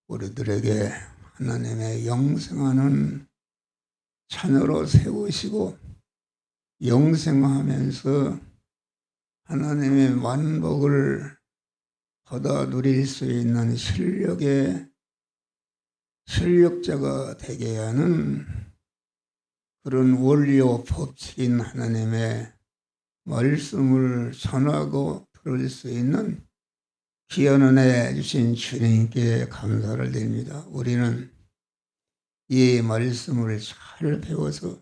우리들에게 하나님의 영생하는 자녀로 세우시고 영생하면서 하나님의 만복을 받아 누릴 수 있는 실력자가 되게 하는 그런 원리와 법칙인 하나님의 말씀을 전하고 들을 수 있는 귀한 은혜 주신 주님께 감사를 드립니다. 우리는 이 말씀을 잘 배워서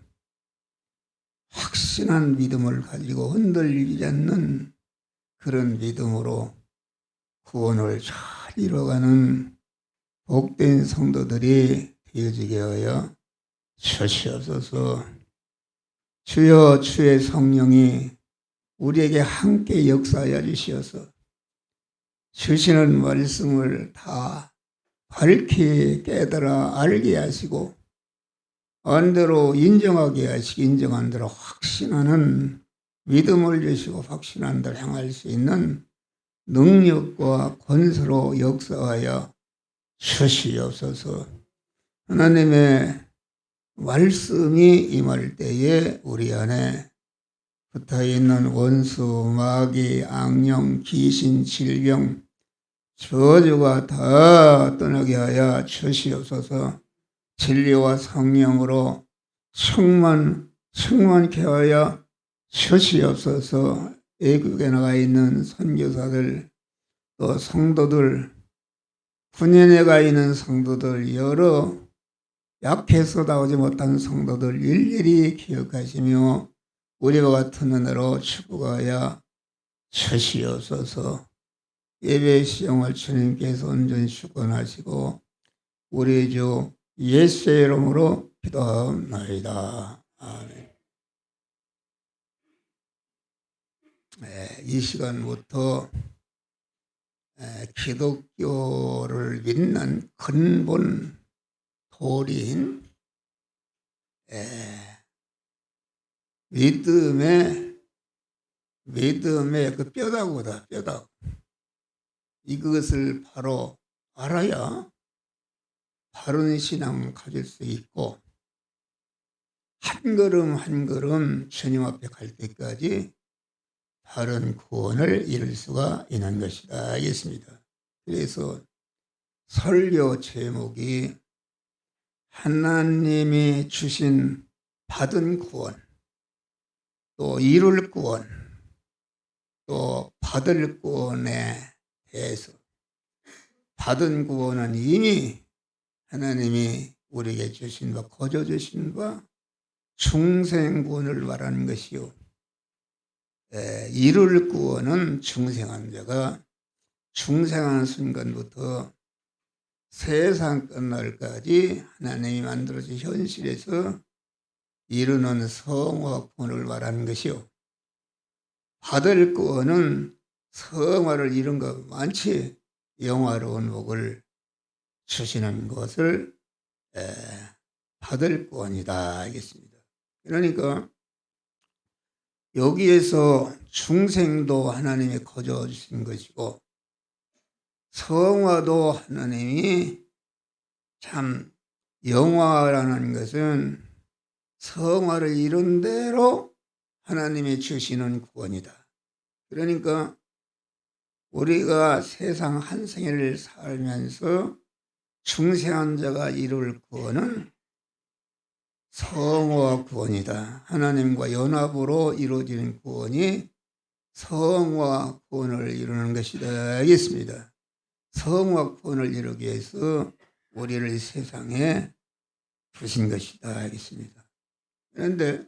확신한 믿음을 가지고 흔들리지 않는 그런 믿음으로 구원을 잘 이뤄가는 복된 성도들이 되어지게 하여 주시옵소서. 주여, 주의 성령이 우리에게 함께 역사하여 주시어서 주시는 말씀을 다 밝히 깨달아 알게 하시고 안대로 인정하게 하시고 인정한 대로 확신하는 믿음을 주시고 확신한 대로 행할 수 있는 능력과 권세로 역사하여 주시옵소서. 하나님의 말씀이 임할 때에 우리 안에 붙어있는 원수, 마귀, 악령, 귀신, 질병, 저주가 다 떠나게 하여 주시옵소서. 진리와 성령으로 충만케 하여 주시옵소서. 외국에 나가 있는 선교사들, 또 성도들, 군인에 가 있는 성도들, 여러 약해서 나오지 못한 성도들 일일이 기억하시며 우리와 같은 은혜로 축복하여 주시옵소서. 예배 시험을 주님께서 온전히 주권하시고 우리 주 예수의 이름으로 기도하옵나이다. 아멘. 이 시간부터 기독교를 믿는 근본 도리인 믿음의 그 뼈다구다. 뼈다구. 이것을 바로 알아야 바른 신앙을 가질 수 있고 한 걸음 한 걸음 주님 앞에 갈 때까지 바른 구원을 이룰 수가 있는 것이다 하겠습니다. 그래서 설교 제목이 하나님이 주신 받은 구원, 또 이룰 구원, 또 받을 구원에 대해서 받은 구원은 이미 하나님이 우리에게 주신 바, 거저 주신 바 중생구원을 말하는 것이요. 이룰 구원은 중생한 자가 중생하는 순간부터 세상 끝날까지 하나님이 만들어진 현실에서 이루는 성화 구원을 말하는 것이요. 받을 구원은 성화를 이룬 것 많지 영화로운 복을 주시는 것을 받을 구원이다 하겠습니다. 그러니까 여기에서 중생도 하나님이 거저 주신 것이고 성화도 하나님이 참 영화라는 것은 성화를 이룬 대로 하나님이 주시는 구원이다. 그러니까 우리가 세상 한 생애를 살면서 중생한 자가 이룰 구원은 성화 구원이다. 하나님과 연합으로 이루어지는 구원이 성화 구원을 이루는 것이다 하겠습니다. 성화 구원을 이루기 위해서 우리를 세상에 주신 것이다 하겠습니다. 그런데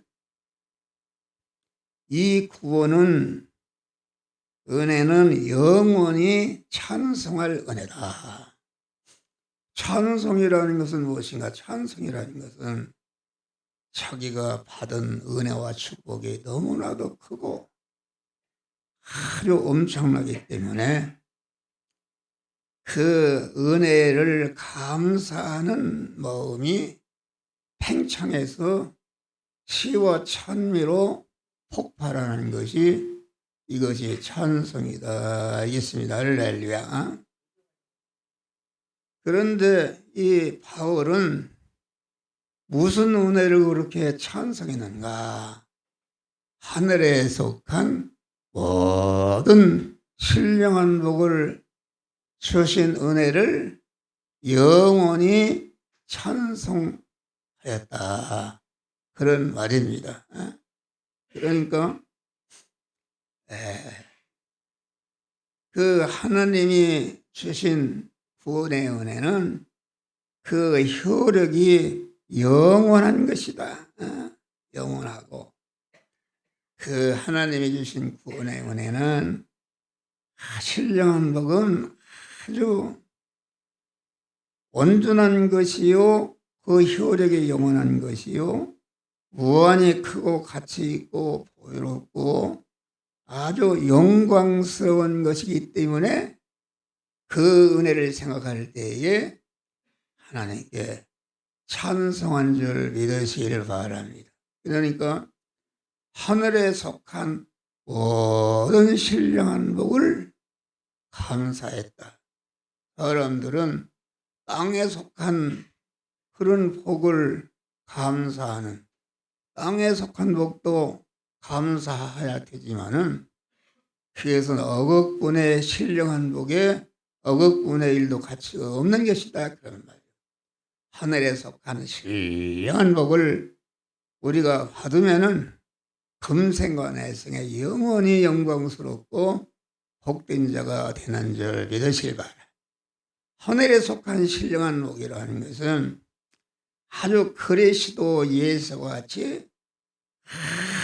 이 구원은 은혜는 영원히 찬송할 은혜다. 찬송이라는 것은 무엇인가? 찬송이라는 것은 자기가 받은 은혜와 축복이 너무나도 크고 아주 엄청나기 때문에 그 은혜를 감사하는 마음이 팽창해서 시와 찬미로 폭발하는 것이 이것이 찬송이다. 알겠습니다. 할렐루야. 그런데 이 바울은 무슨 은혜를 그렇게 찬송했는가? 하늘에 속한 모든 신령한 복을 주신 은혜를 영원히 찬송하였다. 그런 말입니다. 그러니까 그 하나님이 주신 구원의 은혜는 그 효력이 영원한 것이다. 영원하고 그 하나님이 주신 구원의 은혜는 신령한 복은 아주 온전한 것이요, 그 효력이 영원한 것이요, 무한히 크고 가치 있고 보이롭고 아주 영광스러운 것이기 때문에 그 은혜를 생각할 때에 하나님께 찬송한 줄 믿으시기를 바랍니다. 그러니까 하늘에 속한 모든 신령한 복을 감사했다. 사람들은 땅에 속한 그런 복을 감사하는, 땅에 속한 복도 감사해야 되지만은 그것은 억억분의 신령한 복에 억억분의 1도 가치가 없는 것이다. 그런 말이에요. 하늘에 속한 신령한 복을 우리가 받으면은 금생과 내생에 영원히 영광스럽고 복된 자가 되는 줄 믿으시길 바랍니다. 하늘에 속한 신령한 복이라는 것은 아주 그리스도 예수와 같이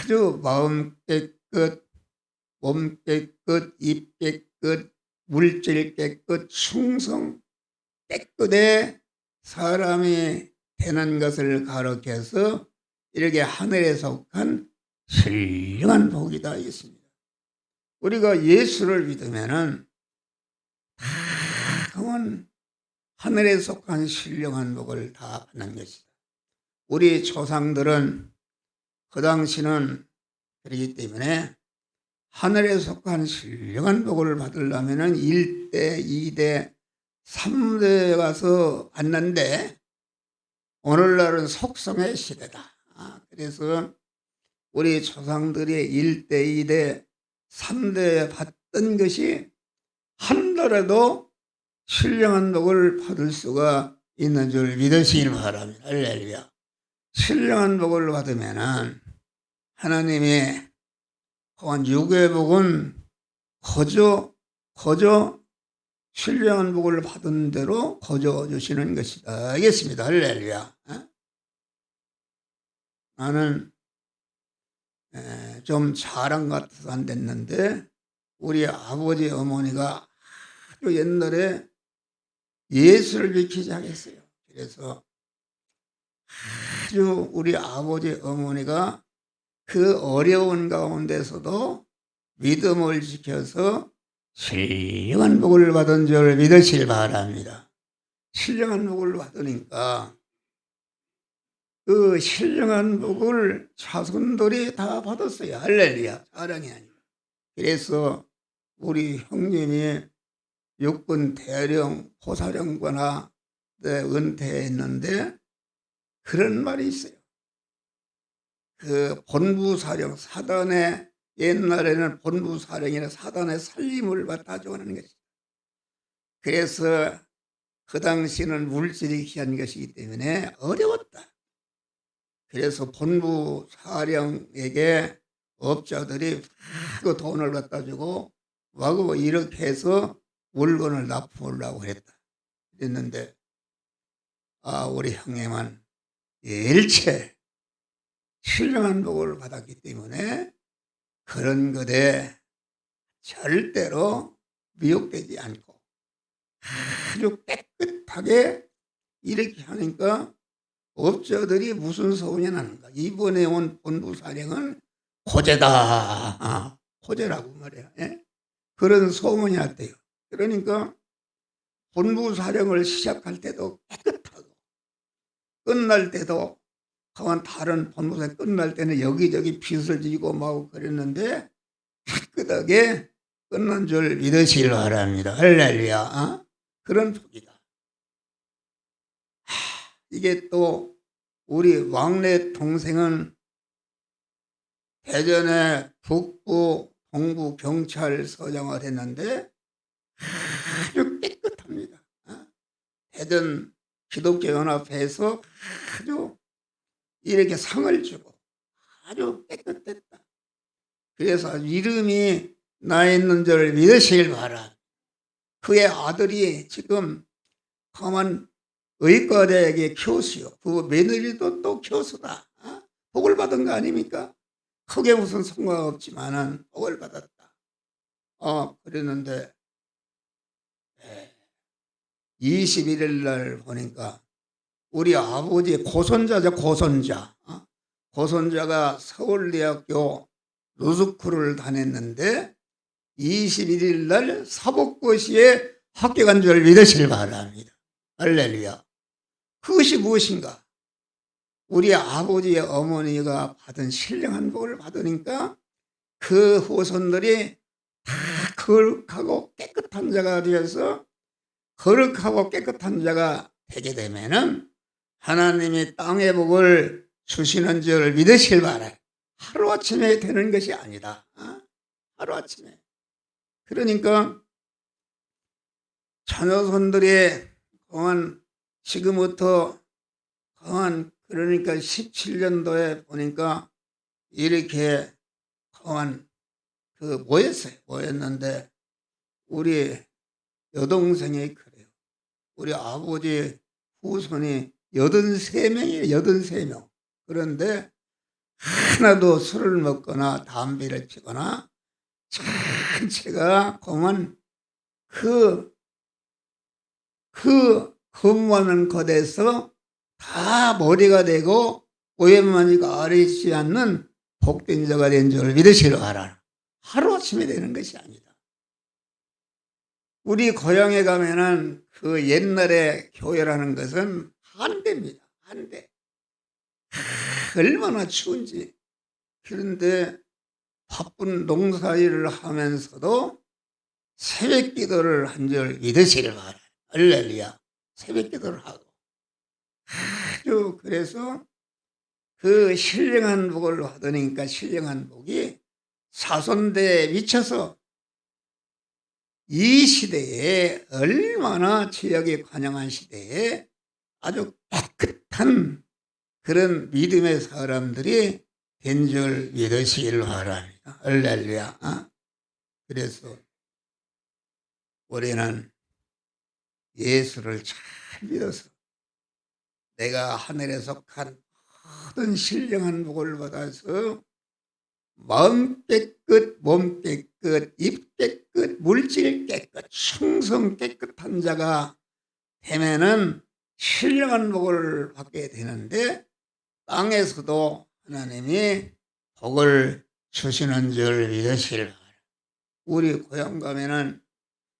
아주 마음 깨끗, 몸 깨끗, 입 깨끗, 물질 깨끗, 충성 깨끗해 사람이 되는 것을 가르쳐서 이렇게 하늘에 속한 신령한 복이다 있습니다. 우리가 예수를 믿으면은 다 그건 하늘에 속한 신령한 복을 다 받는 것이다. 우리 조상들은 그 당시는 그렇기 때문에 하늘에 속한 신령한 복을 받으려면은 1대, 2대, 3대에 가서 받는데 오늘날은 속성의 시대다. 그래서 우리 조상들이 1대, 2대, 3대에 받던 것이 한 달에도 신령한 복을 받을 수가 있는 줄 믿으시길 바랍니다. 할렐루야. 신령한 복을 받으면은 하나님의 육의 복은 거저 신령한 복을 받은 대로 거저 주시는 것이다. 알겠습니다. 할렐루야. 나는 좀 자랑 같아서 안 됐는데 우리 아버지 어머니가 아주 옛날에 예수를 믿기 시작했어요. 그래서 아주 우리 아버지 어머니가 그 어려운 가운데서도 믿음을 지켜서 신령한 복을 받은 줄 믿으시길 바랍니다. 신령한 복을 받으니까 그 신령한 복을 자손들이 다 받았어요. 할렐루야. 자랑이 아니라. 그래서 우리 형님이 육군 대령 포사령관아 은퇴했는데 그런 말이 있어요. 그 본부사령 사단의 옛날에는 본부사령이나 사단의 살림을 맡아주고 하는 것이죠. 그래서 그 당시는 물질이 귀한 것이기 때문에 어려웠다. 그래서 본부사령에게 업자들이 그 돈을 갖다 주고 와고 이렇게 해서 물건을 납품하려고 했다. 그랬는데 우리 형님은 일체 신령한 복을 받았기 때문에 그런 것에 절대로 미혹되지 않고 아주 깨끗하게 이렇게 하니까 업자들이 무슨 소문이 나는가. 이번에 온 본부사령은 호재다. 호재라고 말해요. 그런 소문이 났대요. 그러니까 본부사령을 시작할 때도 깨끗하고 끝날 때도 다른 본부사령 끝날 때는 여기저기 빚을 지고 막 그랬는데 깨끗하게 끝난 줄 믿으시길 바랍니다. 할렐루야. 그런 복이다. 이게 또 우리 왕래 동생은 대전의 북부 동부 경찰서장을 했는데 아주 깨끗합니다. 대전 기독교연합회에서 아주 이렇게 상을 주고 아주 깨끗했다. 그래서 이름이 나 있는 줄 믿으시길 바라. 그의 아들이 지금 강원 의과대학의 교수요. 그 며느리도 또 교수다. 복을 받은 거 아닙니까? 크게 무슨 성과가 없지만은 복을 받았다. 그랬는데 21일 날 보니까 우리 아버지 고손자죠, 고손자. 고손자가 서울대학교 로스쿨을 다녔는데 21일 날 사법고시에 합격한 줄 믿으시길 바랍니다. 할렐루야. 그것이 무엇인가? 우리 아버지의 어머니가 받은 신령한 복을 받으니까 그 후손들이 다 거룩하고 깨끗한 자가 되어서 거룩하고 깨끗한 자가 되게 되면은 하나님이 땅의 복을 주시는 줄 믿으시길 바라요. 하루아침에 되는 것이 아니다. 하루아침에. 그러니까 자녀손들이 지금부터 그러니까 17년도에 보니까 이렇게 모였는데 우리 여동생이 그래요. 우리 아버지 후손이 83명이에요. 83명. 그런데 하나도 술을 먹거나 담배를 피거나 전체가 그 근무하는 것에서 다 머리가 되고 오해만이가 아리지 않는 복된 자가 된 줄 믿으시길 바라라. 하루아침에 되는 것이 아니다. 우리 고향에 가면은 그 옛날에 교회라는 것은 한대입니다. 한대. 얼마나 추운지. 그런데 바쁜 농사일을 하면서도 새벽 기도를 한 줄 믿으시길 바라라. 할렐루야. 새벽 기도를 하고. 아주 그래서 그 신령한 복을 받으니까 신령한 복이 사손대에 미쳐서 이 시대에 얼마나 죄악에 관영한 시대에 아주 깨끗한 그런 믿음의 사람들이 된 줄 믿으시길 바랍니다. 할렐루야. 그래서 우리는 예수를 잘 믿어서 내가 하늘에 속한 모든 신령한 복을 받아서 마음 깨끗, 몸 깨끗, 입 깨끗, 물질 깨끗, 충성 깨끗한 자가 되면은 신령한 복을 받게 되는데 땅에서도 하나님이 복을 주시는 줄 믿으시길 바랍니다. 우리 고향 가면은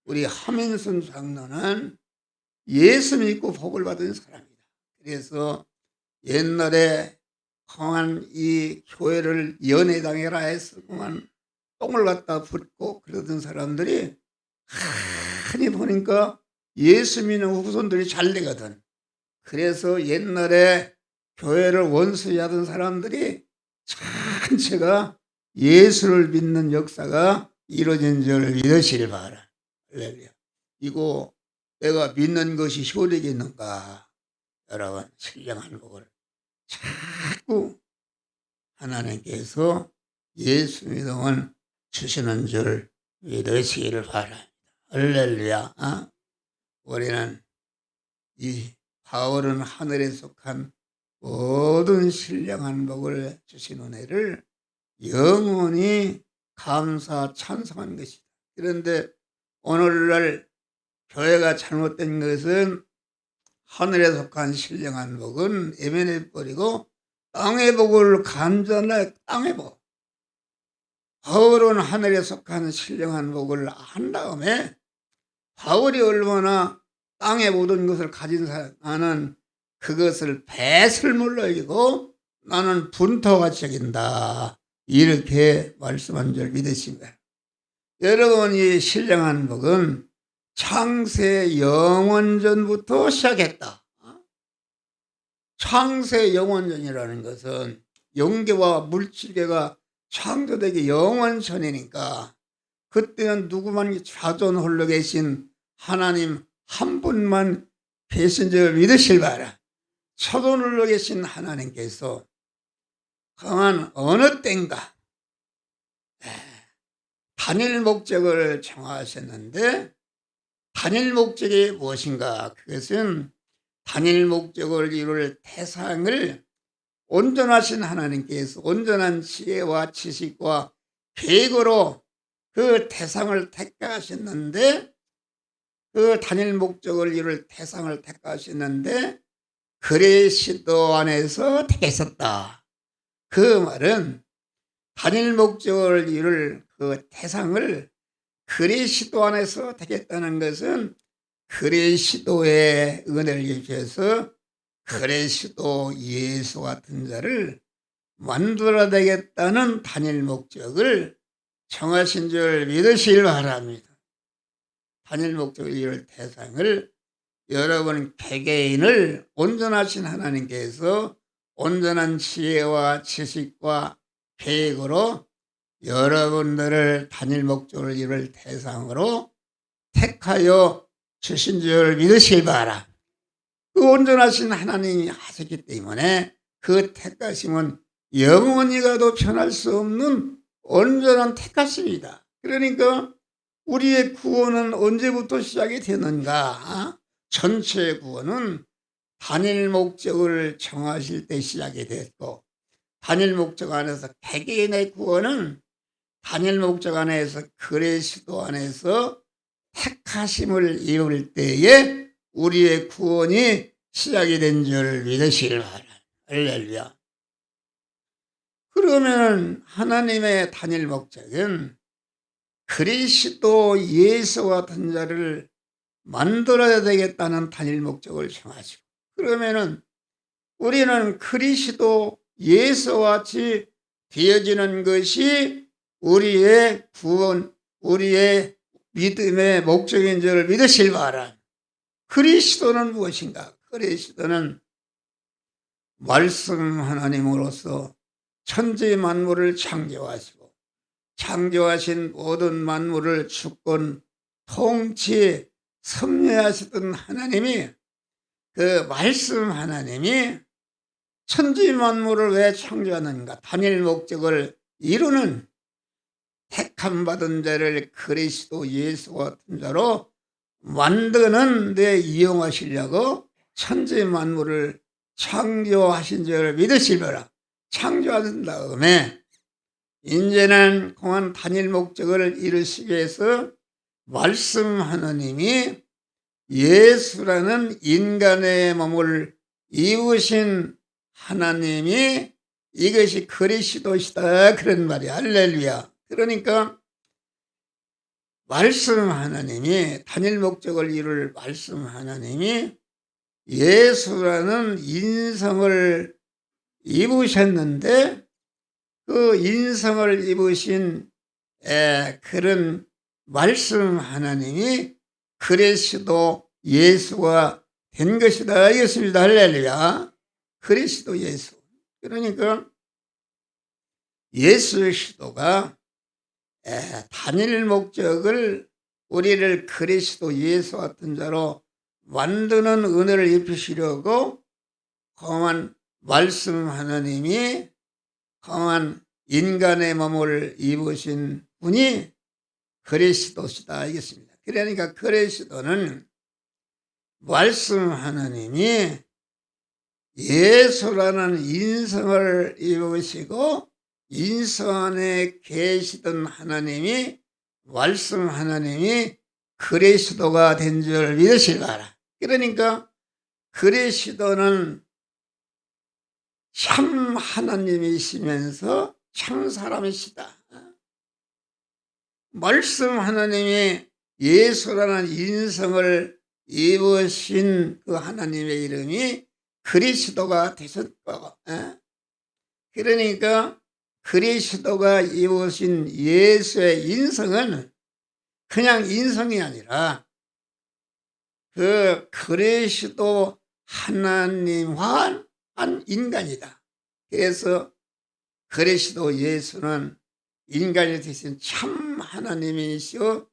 우리 하민순 장로는 예수 믿고 복을 받은 사람이다. 그래서 옛날에 강한 이 교회를 연회당해라 해서 그만 똥을 갖다 붓고 그러던 사람들이 흔히 보니까 예수 믿는 후손들이 잘 되거든. 그래서 옛날에 교회를 원수히 하던 사람들이 전체가 예수를 믿는 역사가 이루어진 줄 믿으시길 바라. 할렐루야. 이거 내가 믿는 것이 효력이있는가? 여러분, 신령한 복을 자꾸 하나님께서 예수 믿음을 주시는 줄 믿으시기를 바랍니다. 할렐루야. 우리는 이 바울은 하늘에 속한 모든 신령한 복을 주신 은혜를 영원히 감사 찬송한 것이다. 그런데 오늘날 교회가 잘못된 것은 하늘에 속한 신령한 복은 애면해버리고 땅의 복을 간절하게 땅의 복. 바울은 하늘에 속한 신령한 복을 한 다음에 바울이 얼마나 땅의 모든 것을 가진 사람, 나는 그것을 배설물로 여기고 나는 분토같이 여긴다. 이렇게 말씀한 줄 믿으십니다. 여러분이 신령한 복은 창세 영원전부터 시작했다. 창세 영원전이라는 것은 영계와 물질계가 창조되기 영원전이니까 그때는 누구만 좌존 홀로 계신 하나님 한 분만 계신 줄 믿으실 바라. 차존 홀로 계신 하나님께서 강한 어느 때인가 단일 목적을 정하셨는데 단일 목적이 무엇인가? 그것은 단일 목적을 이룰 대상을 온전하신 하나님께서 온전한 지혜와 지식과 계획으로 그 대상을 택하셨는데 그 단일 목적을 이룰 대상을 택하셨는데 그리스도 안에서 택했었다. 그 말은 단일 목적을 이룰 그 대상을 그리스도 안에서 택했다는 것은 그리스도의 은혜를 입혀서 그리스도 예수 같은 자를 만들어야 되겠다는 단일 목적을 정하신 줄 믿으시길 바랍니다. 단일 목적을 이룰 대상을 여러분 개개인을 온전하신 하나님께서 온전한 지혜와 지식과 계획으로 여러분들을 단일 목적을 이룰 대상으로 택하여 주신 줄 믿으시기 바라. 그 온전하신 하나님이 하셨기 때문에 그 택하심은 영원히 가도 변할 수 없는 온전한 택하심이다. 그러니까 우리의 구원은 언제부터 시작이 되는가? 전체 구원은 단일 목적을 정하실 때 시작이 됐고 단일 목적 안에서 개개인의 구원은 단일 목적 안에서 그리스도 안에서 택하심을 이룰 때에 우리의 구원이 시작이 된 줄 믿으시길 바랍니다. 할렐루야. 그러면 하나님의 단일 목적은 그리스도 예수 같은 자를 만들어야 되겠다는 단일 목적을 정하시고 그러면은 우리는 그리스도 예수와 같이 되어지는 것이 우리의 구원, 우리의 믿음의 목적인 줄 믿으실 바라. 그리스도는 무엇인가? 그리스도는 말씀 하나님으로서 천지 만물을 창조하시고 창조하신 모든 만물을 주권, 통치, 섭리하시던 하나님이 그 말씀 하나님이 천지 만물을 왜 창조하는가? 단일 목적을 이루는 택함 받은 자를 그리스도 예수 같은 자로 만드는 데 이용하시려고 천지 만물을 창조하신 줄 믿으시더라. 창조하신 다음에 이제는 공한 단일 목적을 이루시기 위해서 말씀 하나님이 예수라는 인간의 몸을 입으신 하나님이 이것이 그리스도시다 그런 말이야. 할렐루야. 그러니까 말씀 하나님이 단일 목적을 이룰 말씀 하나님이 예수라는 인성을 입으셨는데 그 인성을 입으신 그런 말씀 하나님이 그리스도 예수가 된 것이다 이것입니다. 할렐루야. 그리스도 예수. 그러니까 예수 그리스도가 단일 목적을 우리를 그리스도 예수 같은 자로 만드는 은혜를 입히시려고 강한 말씀 하나님이 강한 인간의 몸을 입으신 분이 그리스도시다 알겠습니다. 그러니까 그리스도는 말씀 하나님이 예수라는 인성을 입으시고 인성 안에 계시던 하나님이 말씀 하나님이 그리스도가 된 줄 믿으시기 바라. 그러니까 그리스도는 참 하나님이시면서 참 사람이시다. 말씀 하나님이 예수라는 인성을 입으신 그 하나님의 이름이 그리스도가 되셨고 그러니까 그리스도가 입으신 예수의 인성은 그냥 인성이 아니라 그 그리스도 하나님과 한 인간이다. 그래서 그리스도 예수는 인간이 되신 참 하나님이시오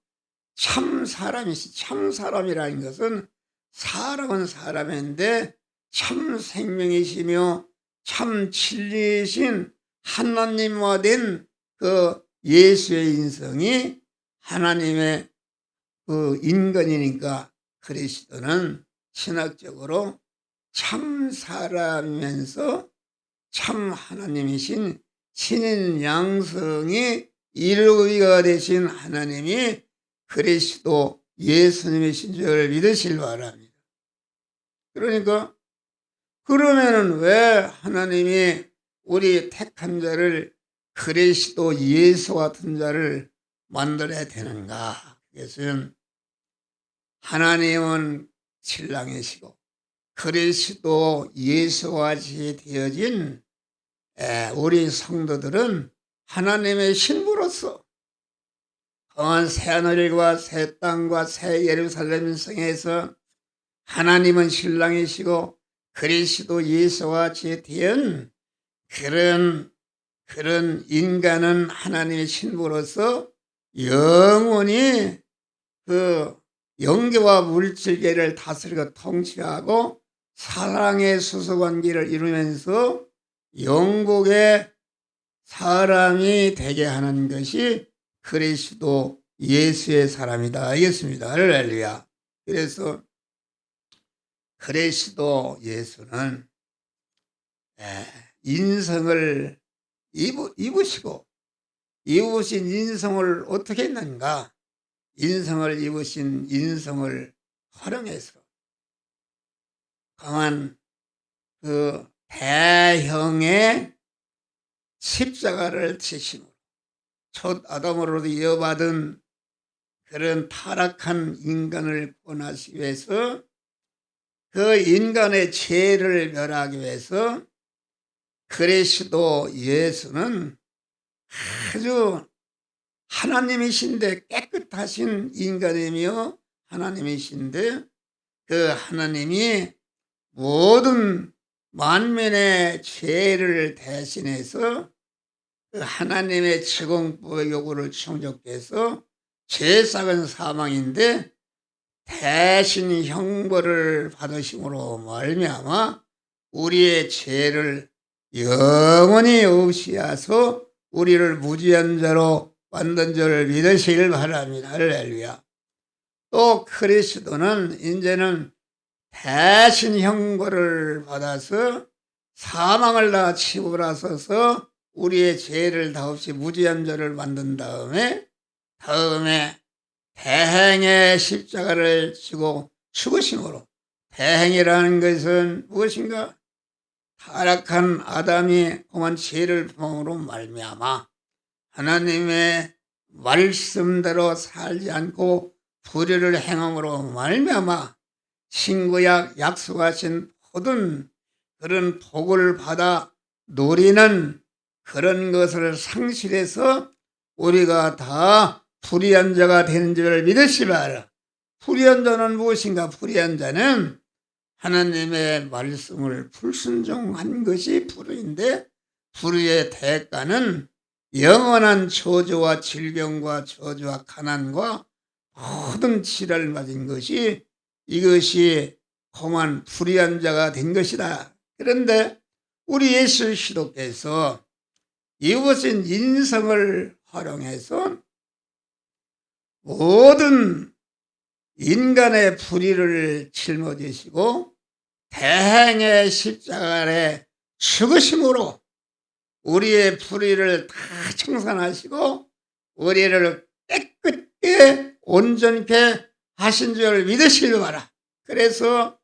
참 사람이시. 참 사람이라는 것은 사람은 사람인데 참 생명이시며 참 진리이신 하나님과 된 그 예수의 인성이 하나님의 그 인간이니까 그리스도는 신학적으로 참 사람이면서 참 하나님이신 신인 양성이 일위가 되신 하나님이 그리스도 예수님이신 줄 믿으실 바랍니다. 그러니까 그러면은 왜 하나님이 우리 택한 자를 그리스도 예수 같은 자를 만들어야 되는가? 그것은 하나님은 신랑이시고 그리스도 예수와 같이 되어진 우리 성도들은 하나님의 신부로서 거한 새하늘과 새 땅과 새 예루살렘 성에서 하나님은 신랑이시고 그리스도 예수와 같이 된 그런 인간은 하나님의 신부로서 영원히 그 영계와 물질계를 다스리고 통치하고 사랑의 수소관계를 이루면서 영국의 사람이 되게 하는 것이 그리스도 예수의 사람이다. 알겠습니다. 할렐루야. 그래서 그리스도 예수는 인성을 입으시고 입으신 인성을 어떻게 했는가? 인성을 입으신 인성을 활용해서 강한 그 대형의 십자가를 지심으로 첫 아담으로도 이어받은 그런 타락한 인간을 구원하시기 위해서 그 인간의 죄를 멸하기 위해서 그리스도 예수는 아주 하나님이신데 깨끗하신 인간이며 하나님이신데 그 하나님이 모든 만민의 죄를 대신해서 그 하나님의 제공법의 요구를 충족해서 죄삭은 사망인데 대신 형벌을 받으심으로 말미암아 우리의 죄를 영원히 없이 하소 우리를 무지한 자로 만든 줄을 믿으시길 바랍니다. 할렐루야. 또 그리스도는 이제는 대신 형벌을 받아서 사망을 다 치부라서서 우리의 죄를 다 없이 무지한 자를 만든 다음에 대행의 십자가를 지고 죽으심으로 대행이라는 것은 무엇인가? 타락한 아담이 범한 죄를 범으로 말미암아 하나님의 말씀대로 살지 않고 불의를 행함으로 말미암아 신구약 약속하신 모든 그런 복을 받아 누리는 그런 것을 상실해서 우리가 다 불의한 자가 되는 줄 믿으시 바라. 불의한 자는 무엇인가? 불의한 자는 하나님의 말씀을 불순종한 것이 불의인데 불의의 대가는 영원한 저주와 질병과 저주와 가난과 모든 질환을 맞은 것이 이것이 험한 불의한 자가 된 것이다. 그런데 우리 예수 시도께서 이것은 인성을 활용해서 모든 인간의 불의를 짊어지시고 대행의 십자가 아래 죽으심으로 우리의 불의를 다 청산하시고 우리를 깨끗게 온전케 하신 줄 믿으시길 바라. 그래서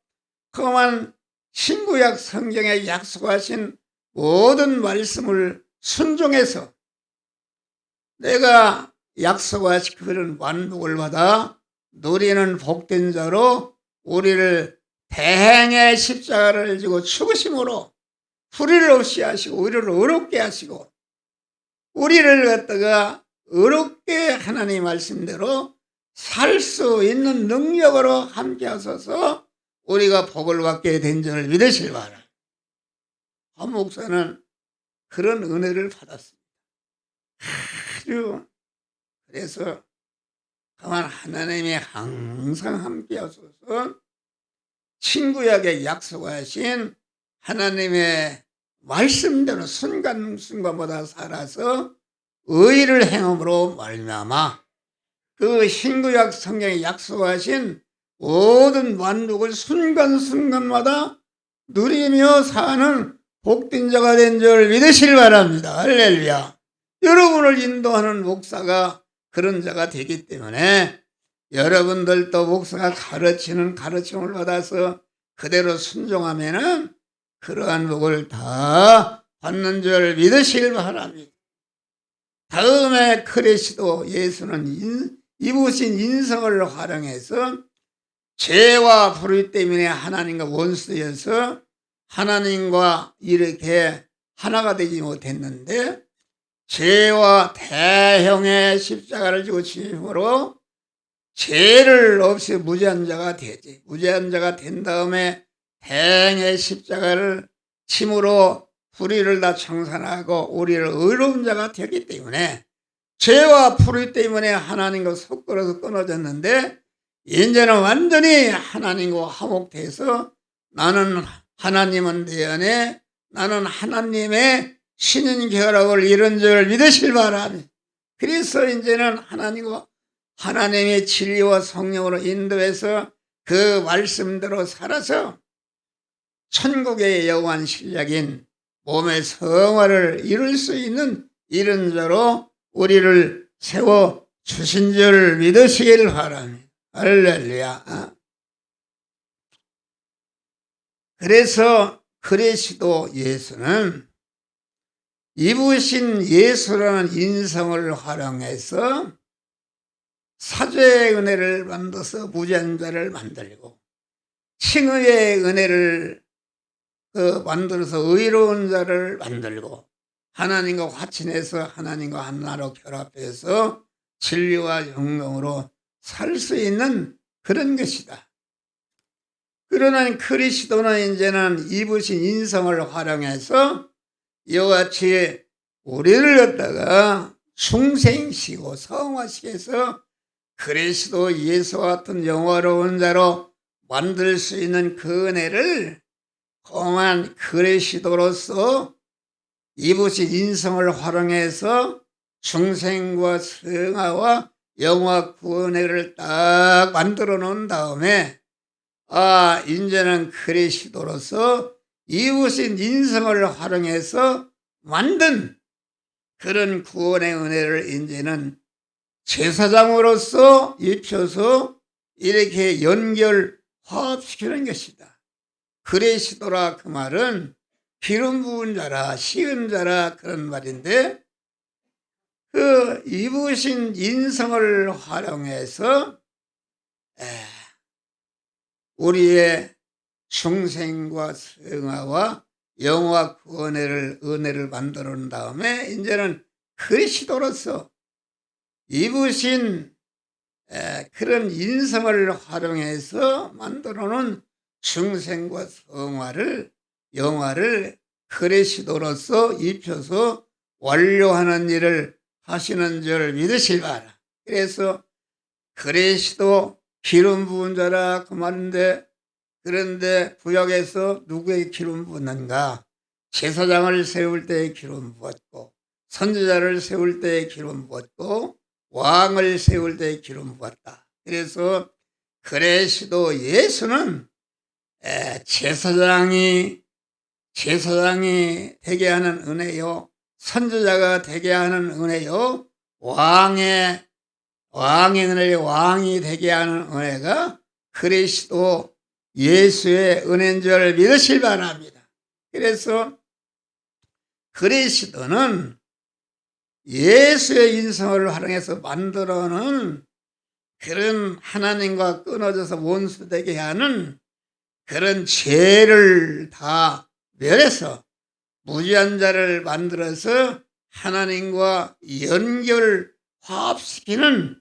험한 신구약 성경에 약속하신 모든 말씀을 순종해서 내가 약속하신 그런 완복을 받아 누리는 복된 자로 우리를 대행의 십자가를 지고 죽으심으로 불의를 없이 하시고 우리를 의롭게 하시고 우리를 갖다가 의롭게 하나님 말씀대로 살 수 있는 능력으로 함께 하셔서 우리가 복을 받게 된 줄을 믿으실 바라. 한 목사는 그런 은혜를 받았습니다. 아주 그래서 다만 하나님이 항상 함께 하소서 친구에게 약속하신 하나님의 말씀대로 순간순간마다 살아서 의를 행함으로 말미암아 그 신구약 성경에 약속하신 모든 만족을 순간순간마다 누리며 사는 복된 자가 된 줄 믿으시길 바랍니다. 할렐루야. 여러분을 인도하는 목사가 그런 자가 되기 때문에 여러분들도 목사가 가르치는 가르침을 받아서 그대로 순종하면은 그러한 복을 다 받는 줄 믿으시길 바랍니다. 다음에 그리스도 예수는 입으신 인성을 활용해서 죄와 불의 때문에 하나님과 원수여서 하나님과 이렇게 하나가 되지 못했는데 죄와 대형의 십자가를 지고 치심으로 죄를 없이 무죄한 자가 되지. 무죄한 자가 된 다음에 대형의 십자가를 침으로 불의를 다 청산하고 우리를 의로운 자가 되기 때문에 죄와 불의 때문에 하나님과 속걸어서 끊어졌는데 이제는 완전히 하나님과 화목돼서 나는 하나님은 내 안에 나는 하나님의 신인 결합을 이룬 줄 믿으실 바랍니다. 그래서 이제는 하나님과 하나님의 진리와 성령으로 인도해서 그 말씀대로 살아서 천국의 영원 신약인 몸의 성화를 이룰 수 있는 이런 자로 우리를 세워 주신 줄 믿으시길 바랍니다. 할렐루야. 그래서 그리스도 예수는 입으신 예수라는 인성을 활용해서 사죄의 은혜를 만들어서 무죄한 자를 만들고 칭의의 은혜를 만들어서 의로운 자를 만들고 하나님과 화친해서 하나님과 하나로 결합해서 진리와 영광으로 살 수 있는 그런 것이다. 그러나 그리스도는 이제는 입으신 인성을 활용해서 이와 같이 우리를 갖다가 중생시고 성화시켜서 그리스도 예수와 같은 영화로운 자로 만들 수 있는 그 은혜를 공한 그리스도로서 입으신 인성을 활용해서 중생과 성화와 영화 구원회를 딱 만들어 놓은 다음에 이제는 그리스도로서 입으신 인성을 활용해서 만든 그런 구원의 은혜를 이제는 제사장으로서 입혀서 이렇게 연결 화합시키는 것이다. 그리스도라 그 말은 기름 부은 자라 시은 자라 그런 말인데 그 입으신 인성을 활용해서 우리의 중생과 성화와 영화 은혜를 만들어 놓은 다음에 이제는 그리스도로서 입으신 그런 인성을 활용해서 만들어 놓은 중생과 성화를 영화를 그리스도로서 입혀서 완료하는 일을 하시는 줄 믿으실 바라. 그래서 그리스도 기름 부은 자라 그 말인데 그런데 구약에서 누구의 기름 부었는가? 제사장을 세울 때에 기름 부었고 선지자를 세울 때에 기름 부었고 왕을 세울 때에 기름 부었다. 그래서 그리스도 예수는 제사장이 되게 하는 은혜요, 선지자가 되게 하는 은혜요, 왕의 은혜요, 왕이 되게 하는 은혜가 그리스도 예수의 은혜인 줄 믿으실 바랍니다. 그래서 그리스도는 예수의 인성을 활용해서 만들어놓은 그런 하나님과 끊어져서 원수되게 하는 그런 죄를 다 멸해서 무죄한 자를 만들어서 하나님과 연결 화합시키는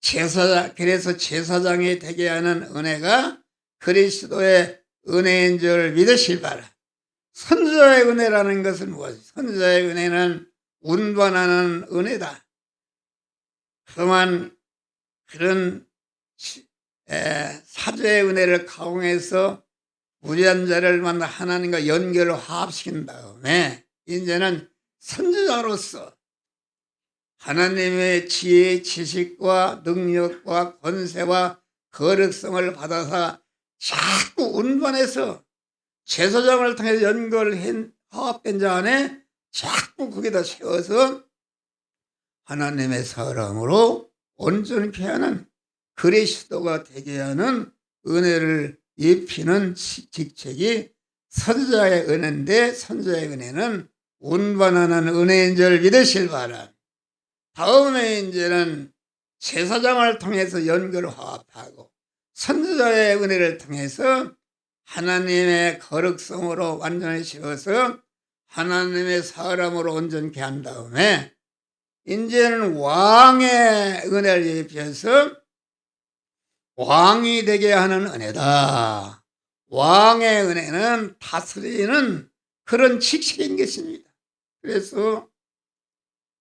제사장, 그래서 제사장이 되게 하는 은혜가 그리스도의 은혜인 줄 믿으실 바라. 선지자의 은혜라는 것은 무엇이죠? 선지자의 은혜는 운반하는 은혜다. 그런 사죄의 은혜를 가공해서 무지한 자를 만나 하나님과 연결을 화합시킨 다음에 이제는 선지자로서 하나님의 지혜, 지식과 능력과 권세와 거룩성을 받아서 자꾸 운반해서 제사장을 통해서 연결한 화합된 자 안에 자꾸 거기다 세워서 하나님의 사람으로 온전케 하는 그리스도가 되게 하는 은혜를 입히는 직책이 선지자의 은혜인데, 선지자의 은혜는 운반하는 은혜인 줄 믿으실 바랍니다. 다음에 이제는 제사장을 통해서 연결 화합하고 선지자의 은혜를 통해서 하나님의 거룩성으로 완전히 세워서 하나님의 사람으로 온전케 한 다음에 이제는 왕의 은혜를 입혀서 왕이 되게 하는 은혜다. 왕의 은혜는 다스리는 그런 직책인 것입니다. 그래서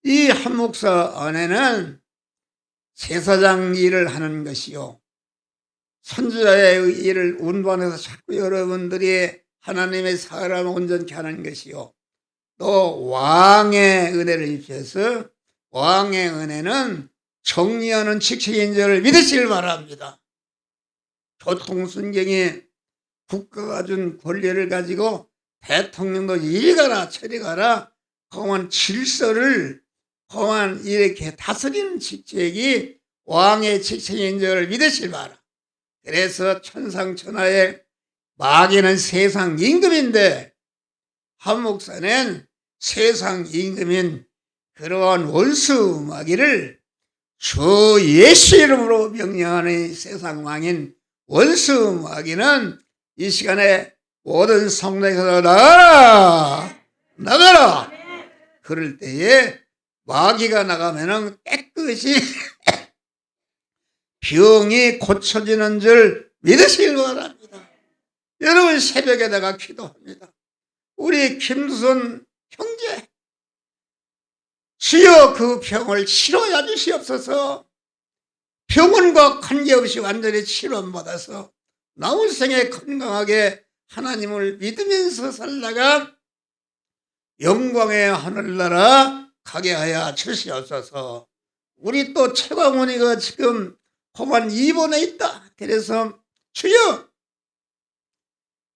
이 한 목사 안에는 제사장 일을 하는 것이요, 선지자의 일을 운반해서 자꾸 여러분들이 하나님의 사람을 온전케 하는 것이요, 또 왕의 은혜를 입혀서 왕의 은혜는 정리하는 직책인 줄 믿으시길 바랍니다. 교통순경이 국가가 준 권리를 가지고 대통령도 이리 가라 저리 가라 그만 질서를 그만 이렇게 다스리는 직책이 왕의 직책인 줄 믿으시길 바랍니다. 그래서 천상천하의 마귀는 세상 임금인데 한 목사는 세상 임금인 그러한 원수 마귀를 주 예수 이름으로 명령하는 세상 왕인 원수 마귀는 이 시간에 모든 성도에서 나가라. 그럴 때에 마귀가 나가면은 깨끗이 병이 고쳐지는 줄 믿으시길 바랍니다. 여러분 새벽에다가 기도합니다. 우리 김두선 형제, 주여 그 병을 치료해 주시옵소서. 병원과 관계없이 완전히 치료받아서 남은 생에 건강하게 하나님을 믿으면서 살다가 영광의 하늘나라 가게 하여 주시옵소서. 우리 또 최광훈이가 지금 그만 입원해 있다. 그래서 주여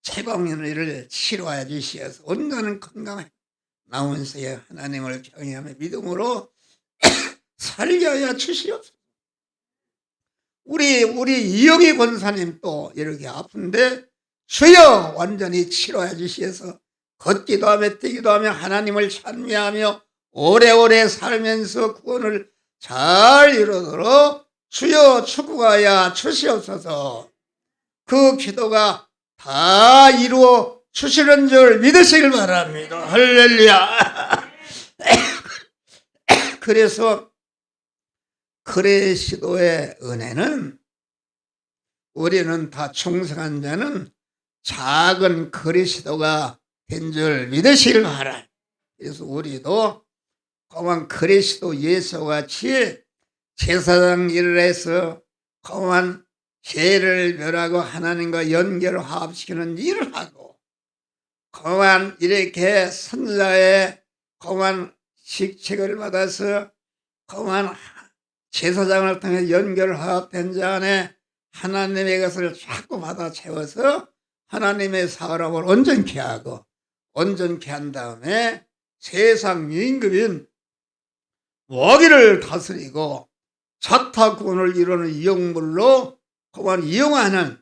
최광훈이를 치료하여 주시어서 온전한 건강에 남은 생에 하나님을 경외하며 믿음으로 살게 하여 주시옵소서. 우리 이영희 권사님 또 이렇게 아픈데 주여 완전히 치료해 주시어서 걷기도 하며 뛰기도 하며 하나님을 찬미하며 오래오래 살면서 구원을 잘 이루도록 주여 축복하여 주시옵소서. 그 기도가 다 이루어 주시는 줄 믿으시길 바랍니다. 할렐루야. 그래서 그리스도의 은혜는 우리는 다 충성한 자는 작은 그리스도가 된 줄 믿으시길 바랍니다. 그래서 우리도 그만 그리스도 예수같이 제사장 일을 해서 그만 죄를 멸하고 하나님과 연결을 화합시키는 일을 하고 그만 이렇게 선지자의 그만 직책을 받아서 그만 제사장을 통해 연결 화합된 자 안에 하나님의 것을 자꾸 받아 채워서 하나님의 사람을 온전케 하고 온전케 한 다음에 세상 임금인 마귀를 다스리고 자타구원을 이루는 영물로 그만 이용하는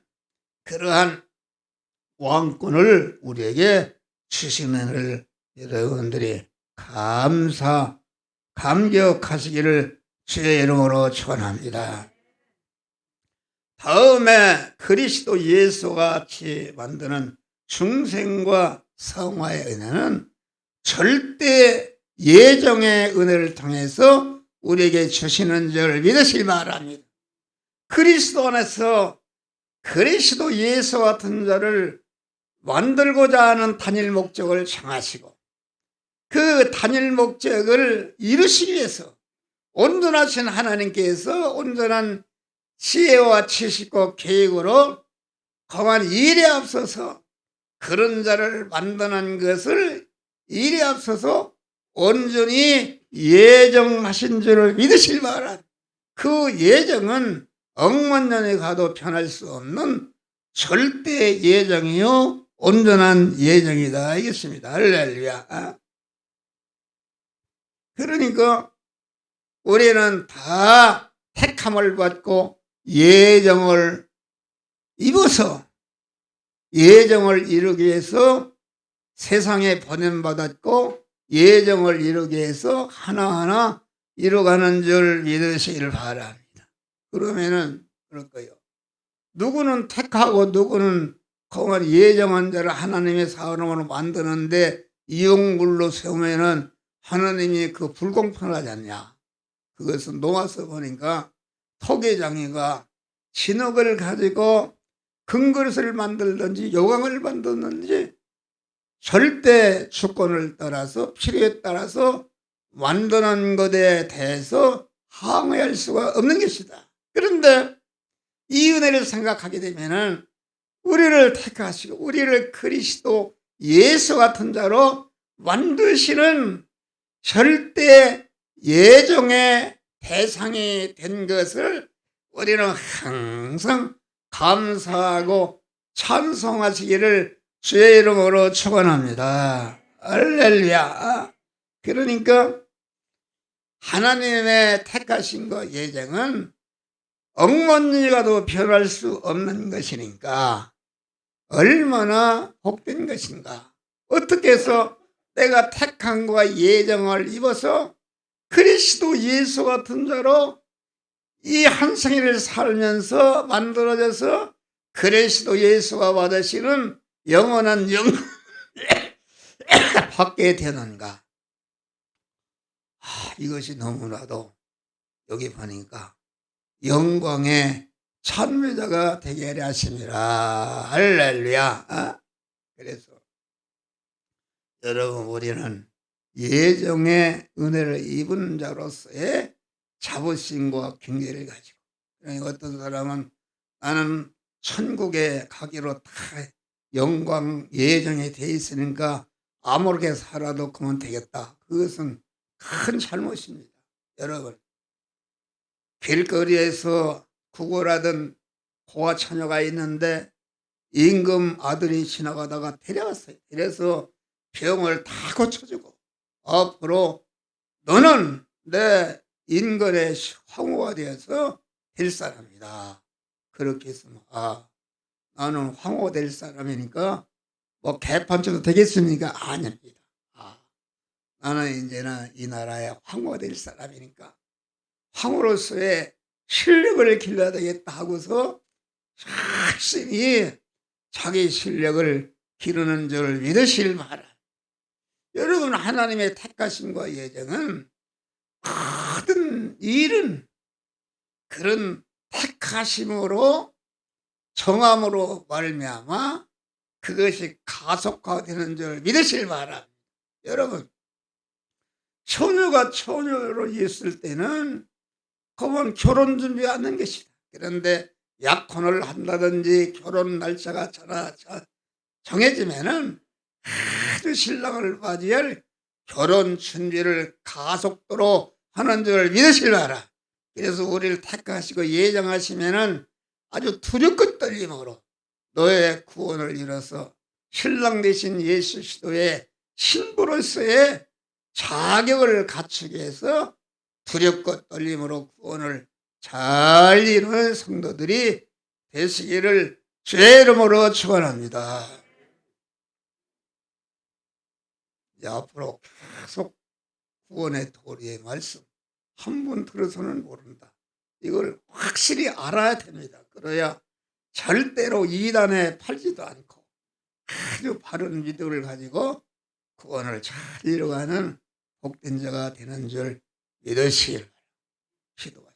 그러한 왕권을 우리에게 주시는 여러분들이 감격하시기를 주의 이름으로 축원합니다. 다음에 그리스도 예수같이 만드는 중생과 성화의 은혜는 절대 예정의 은혜를 통해서 우리에게 주시는 줄 믿으시기 바랍니다. 그리스도 안에서 그리스도 예수 같은 자를 만들고자 하는 단일 목적을 정하시고 그 단일 목적을 이루시기 위해서 온전하신 하나님께서 온전한 지혜와 지식과 계획으로 강한 일에 앞서서 그런 자를 만드는 것을 일에 앞서서 온전히 예정하신 줄을 믿으실 바랍니다. 그 예정은 억만년에 가도 변할 수 없는 절대 예정이요 온전한 예정이다 이겠습니다. 할렐루야. 그러니까 우리는 다 택함을 받고 예정을 입어서 예정을 이루기 위해서 세상에 보냄받았고 예정을 이루기 위해서 하나하나 이루어가는 줄 믿으시길 바랍니다. 그러면은 그럴 거예요. 누구는 택하고 누구는 그동안 예정한 자를 하나님의 사람으로 만드는데 이용물로 세우면은 하나님이 그 불공평하지 않냐. 그것은 놓아서 보니까 토기장이가 진흙을 가지고 금그릇을 만들든지 요강을 만들든지 절대 주권을 따라서 필요에 따라서 만드는 것에 대해서 항의할 수가 없는 것이다. 그런데 이 은혜를 생각하게 되면은 우리를 택하시고 우리를 그리스도 예수 같은 자로 만드시는 절대 예정의 대상이 된 것을 우리는 항상 감사하고 찬송하시기를 주의 이름으로 축원합니다. 할렐루야. 그러니까 하나님의 택하신 것 예정은 억만년이 가도 변할 수 없는 것이니까 얼마나 복된 것인가. 어떻게 해서 내가 택한 것과 예정을 입어서 그리스도 예수 같은 자로 이 한 생일을 살면서 만들어져서 그리스도 예수가 받으시는 영원한 영광을 받게 되는가. 이것이 너무나도 여기 보니까 영광의 찬미자가 되게 하려 하심이라. 할렐루야. 그래서 여러분 우리는 예정의 은혜를 입은 자로서의 자부심과 경계를 가지고, 그러니까 어떤 사람은 나는 천국에 가기로 다 영광 예정이 돼 있으니까 아무렇게 살아도 그만 되겠다. 그것은 큰 잘못입니다. 여러분, 길거리에서 구걸하던 고아 처녀가 있는데 임금 아들이 지나가다가 데려갔어요. 그래서 병을 다 고쳐주고 앞으로 너는 내 인간의 황후가 되어서 될 사람이다. 그렇게 했으면 나는 황후 될 사람이니까 뭐 개판쳐도 되겠습니까? 아닙니다. 나는 이제는 이 나라의 황후가 될 사람이니까 황후로서의 실력을 길러야 되겠다 하고서 열심히 자기 실력을 기르는 줄 믿으실 바라. 여러분, 하나님의 택하심과 예정은 모든 일은 그런 택하심으로 정함으로 말미암아 그것이 가속화되는 줄 믿으실 바랍니다. 여러분, 처녀가 처녀로 있을 때는 그건 결혼 준비하는 것이다. 그런데 약혼을 한다든지 결혼 날짜가 정해지면은 아주 신랑을 맞이할 결혼 준비를 가속도로 하는 줄 믿으실 바라. 그래서 우리를 택하시고 예정하시면은 아주 두렵고 떨림으로 너의 구원을 이뤄서 신랑 되신 예수 그리스도의 신부로서의 자격을 갖추기 위해서 두렵고 떨림으로 구원을 잘 이루는 성도들이 되시기를 주의 이름으로 축원합니다. 앞으로 계속 구원의 도리의 말씀 한 번 들어서는 모른다. 이걸 확실히 알아야 됩니다. 그래야 절대로 이단에 팔지도 않고 아주 바른 믿음을 가지고 구원을 잘 이루어가는 복된 자가 되는 줄 믿으시길 바랍니다. 기도하시겠습니다.